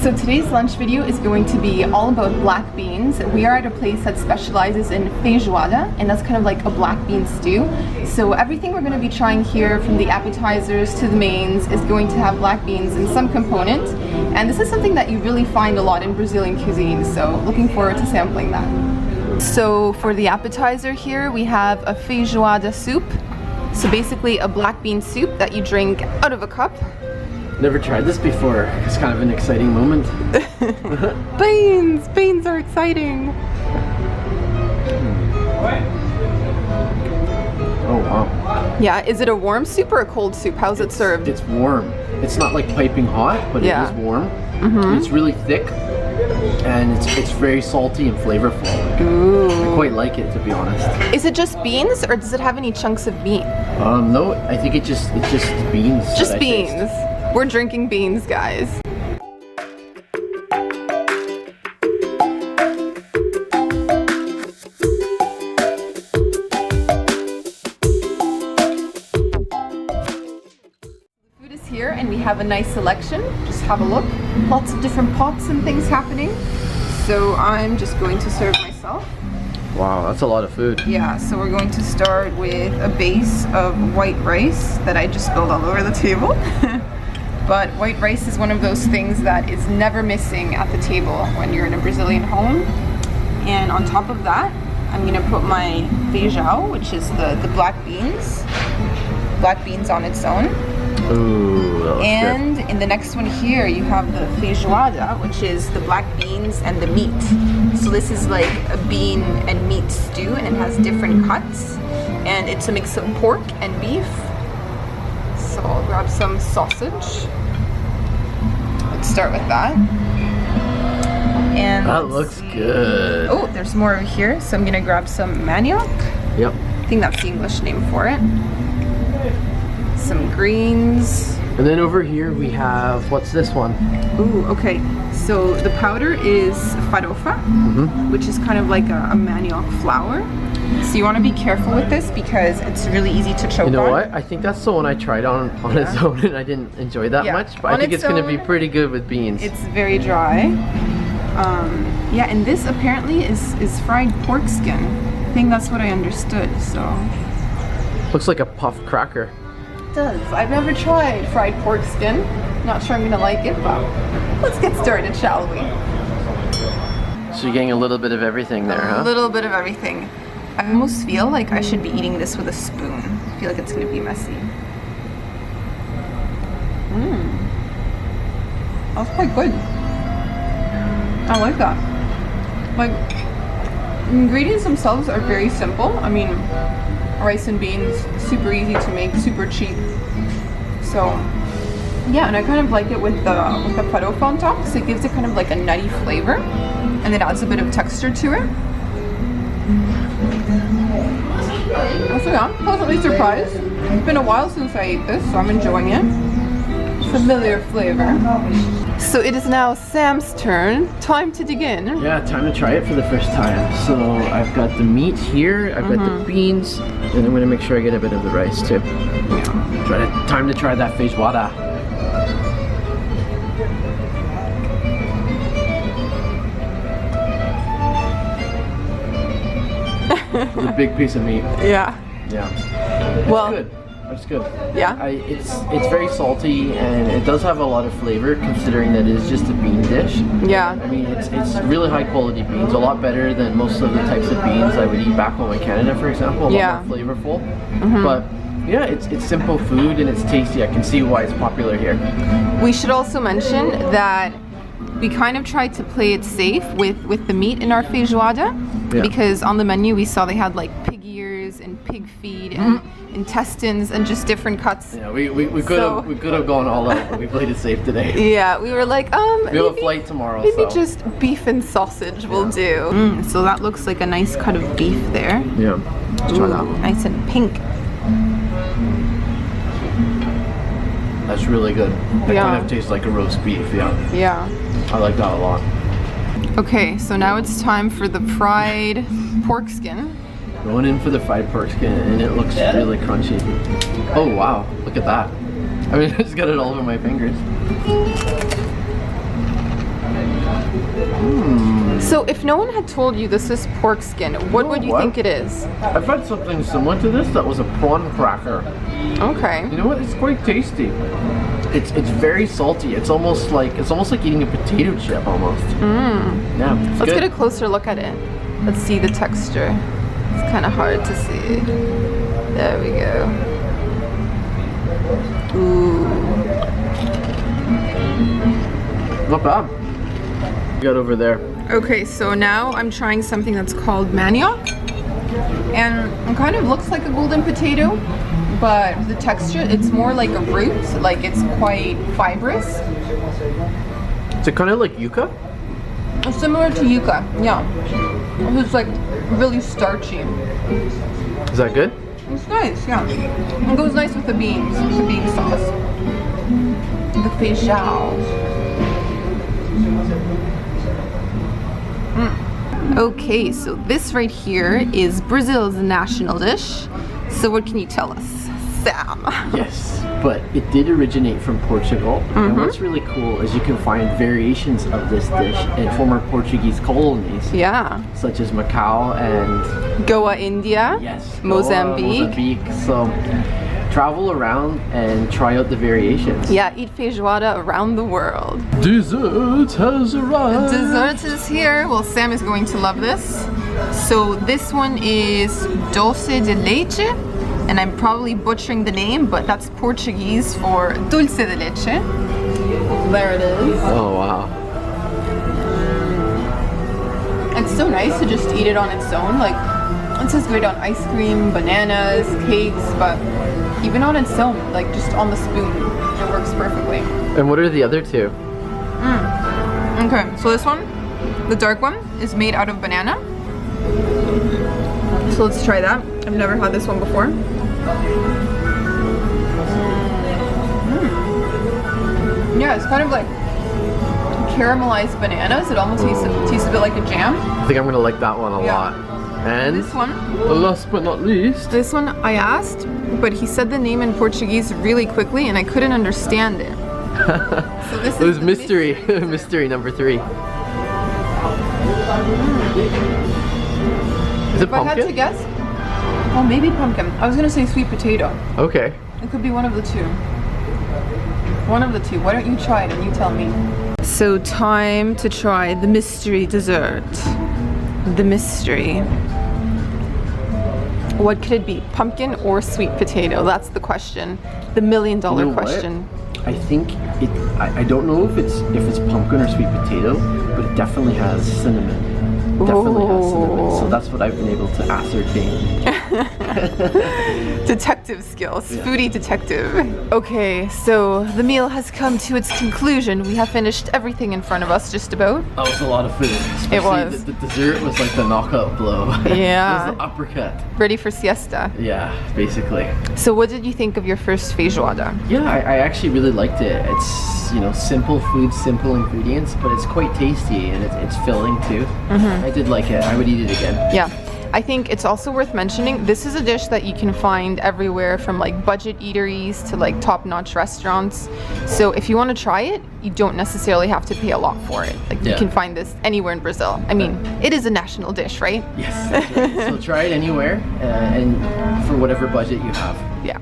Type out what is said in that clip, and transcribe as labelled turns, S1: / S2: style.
S1: So today's lunch video is going to be all about black beans. We are at a place that specializes in Feijoada, and that's kind of like a black bean stew. So everything we're going to be trying here, from the appetizers to the mains, is going to have black beans in some component. And this is something that you really find a lot in Brazilian cuisine, so looking forward to sampling that. So for the appetizer here, we have a Feijoada soup. So basically a black bean soup that you drink out of a cup.
S2: Never tried this before. It's kind of an exciting moment.
S1: Beans are exciting.
S2: Oh wow.
S1: Yeah, is it a warm soup or a cold soup? How's it served?
S2: It's warm. It's not like piping hot, but it is warm. It's really thick, and it's very salty and flavorful.
S1: Ooh.
S2: I quite like it, to be honest.
S1: Is it just beans, or does it have any chunks of meat?
S2: No, I think it's just beans.
S1: Just beans. We're drinking beans, guys. Food is here and we have a nice selection. Just have a look. Lots of different pots and things happening. So I'm just going to serve myself.
S2: Wow, that's a lot of food.
S1: Yeah, so we're going to start with a base of white rice that I just spilled all over the table. But white rice is one of those things that is never missing at the table when you're in a Brazilian home. And on top of that, I'm gonna put my feijão, which is the black beans. Black beans on its own.
S2: Ooh, that looks
S1: and
S2: good.
S1: In the next one here, you have the feijoada, which is the black beans and the meat. So this is like a bean and meat stew, and it has different cuts. And it's a mix of pork and beef. So I'll grab some sausage. Let's start with that. And
S2: that looks good.
S1: Oh, there's more over here. So I'm gonna grab some manioc.
S2: Yep.
S1: I think that's the English name for it. Some greens.
S2: And then over here we have, what's this one?
S1: Ooh, okay. So the powder is Farofa, which is kind of like a manioc flour. So you want to be careful with this because it's really easy to choke on.
S2: You know what? I think that's the one I tried on its own, and I didn't enjoy that much. But I think it's going to be pretty good with beans.
S1: It's very dry. Yeah, and this apparently is fried pork skin. I think that's what I understood. So
S2: looks like a puff cracker.
S1: It does. I've never tried fried pork skin. Not sure I'm going to like it, but let's get started, shall we?
S2: So you're getting a little bit of everything there, huh?
S1: A little bit of everything. I almost feel like I should be eating this with a spoon. I feel like it's going to be messy. That's quite good. I like that. Like, the ingredients themselves are very simple. I mean, rice and beans, super easy to make, super cheap. So, yeah, and I kind of like it with the farofa on top, because it gives it kind of like a nutty flavor, and it adds a bit of texture to it. So yeah, pleasantly surprised. It's been a while since I ate this, so I'm enjoying it. Familiar flavor. So it is now Sam's turn. Time to dig in.
S2: Yeah, time to try it for the first time. So I've got the meat here, I've got the beans, and I'm going to make sure I get a bit of the rice too. Yeah. Time to try that feijoada. It's a big piece of meat.
S1: Yeah.
S2: Yeah.
S1: Well,
S2: good. It's good.
S1: Yeah.
S2: It's very salty, and it does have a lot of flavor considering that it is just a bean dish.
S1: Yeah.
S2: I mean, it's really high quality beans, a lot better than most of the types of beans I would eat back home in Canada, for example. A lot more flavorful. But yeah, it's simple food and it's tasty. I can see why it's popular here.
S1: We should also mention that we kind of tried to play it safe with the meat in our feijoada, because on the menu we saw they had like pig ears and pig feet and intestines and just different cuts.
S2: Yeah, we could have gone all out, but we played it safe today.
S1: Yeah, we were like,
S2: we have a flight tomorrow,
S1: maybe just beef and sausage will do. So that looks like a nice cut of beef there.
S2: Yeah, let's try that.
S1: Nice and pink.
S2: That's really good. It kind of tastes like a roast beef. Yeah. I like that a lot.
S1: Okay, so now it's time for the fried pork skin.
S2: Going in for the fried pork skin, and it looks really crunchy. Oh wow, look at that. I mean, I just got it all over my fingers.
S1: So if no one had told you this is pork skin, what would you think it is?
S2: I've had something similar to this that was a prawn cracker.
S1: Okay.
S2: You know what? It's quite tasty. It's very salty. It's almost like eating a potato chip almost. Yeah.
S1: Let's get a closer look at it. Let's see the texture. It's kind of hard to see. There we go. Ooh.
S2: Not bad. We got over there.
S1: Okay, so now I'm trying something that's called manioc. And it kind of looks like a golden potato, but the texture, it's more like a root, like it's quite fibrous.
S2: Is it kind of like yuca?
S1: It's similar to yuca, yeah. It's like really starchy.
S2: Is that good?
S1: It's nice, yeah. It goes nice with the beans, the bean sauce. The feijão. Okay, so this right here is Brazil's national dish. So what can you tell us, Sam?
S2: Yes, but it did originate from Portugal. And what's really cool is you can find variations of this dish in former Portuguese colonies.
S1: Yeah.
S2: Such as Macau and...
S1: Goa, India.
S2: Yes.
S1: Mozambique.
S2: So travel around and try out the variations.
S1: Yeah, eat feijoada around the world.
S2: Dessert has arrived.
S1: Dessert is here. Well, Sam is going to love this. So this one is doce de leite, and I'm probably butchering the name, but that's Portuguese for dulce de leite. There it is.
S2: Oh wow.
S1: It's so nice to just eat it on its own. Like, it tastes great on ice cream, bananas, cakes, but even on its own, like just on the spoon, it works perfectly.
S2: And what are the other two?
S1: Okay, so this one, the dark one, is made out of banana. So let's try that. I've never had this one before. Yeah, it's kind of like caramelized bananas. It almost tastes a bit like a jam.
S2: I think I'm gonna like that one a lot. And
S1: this one,
S2: last but not least,
S1: this one I asked, but he said the name in Portuguese really quickly and I couldn't understand it. So this is
S2: mystery. Mystery number 3. Is it pumpkin?
S1: If I had to guess, well, maybe pumpkin. I was gonna say sweet potato.
S2: Okay.
S1: It could be one of the two. One of the two. Why don't you try it and you tell me? So time to try the mystery dessert. The mystery. What could it be? Pumpkin or sweet potato? That's the question. The $1 million question.
S2: I think it. I don't know if it's pumpkin or sweet potato, but it definitely has cinnamon. Definitely has cinnamon. So that's what I've been able to ascertain.
S1: Detective skills, foodie detective. Okay, so the meal has come to its conclusion. We have finished everything in front of us, just about.
S2: That was a lot of food. Especially
S1: it was.
S2: The dessert was like the knockout blow.
S1: Yeah.
S2: It was the uppercut.
S1: Ready for siesta.
S2: Yeah, basically.
S1: So what did you think of your first feijoada?
S2: Yeah, I actually really liked it. It's, you know, simple food, simple ingredients, but it's quite tasty and it's filling too. I did like it. I would eat it again.
S1: Yeah. I think it's also worth mentioning, this is a dish that you can find everywhere from like budget eateries to like top-notch restaurants. So if you want to try it, you don't necessarily have to pay a lot for it. Like you can find this anywhere in Brazil. I mean, it is a national dish, right?
S2: Yes. That's right. So try it anywhere and for whatever budget you have.
S1: Yeah.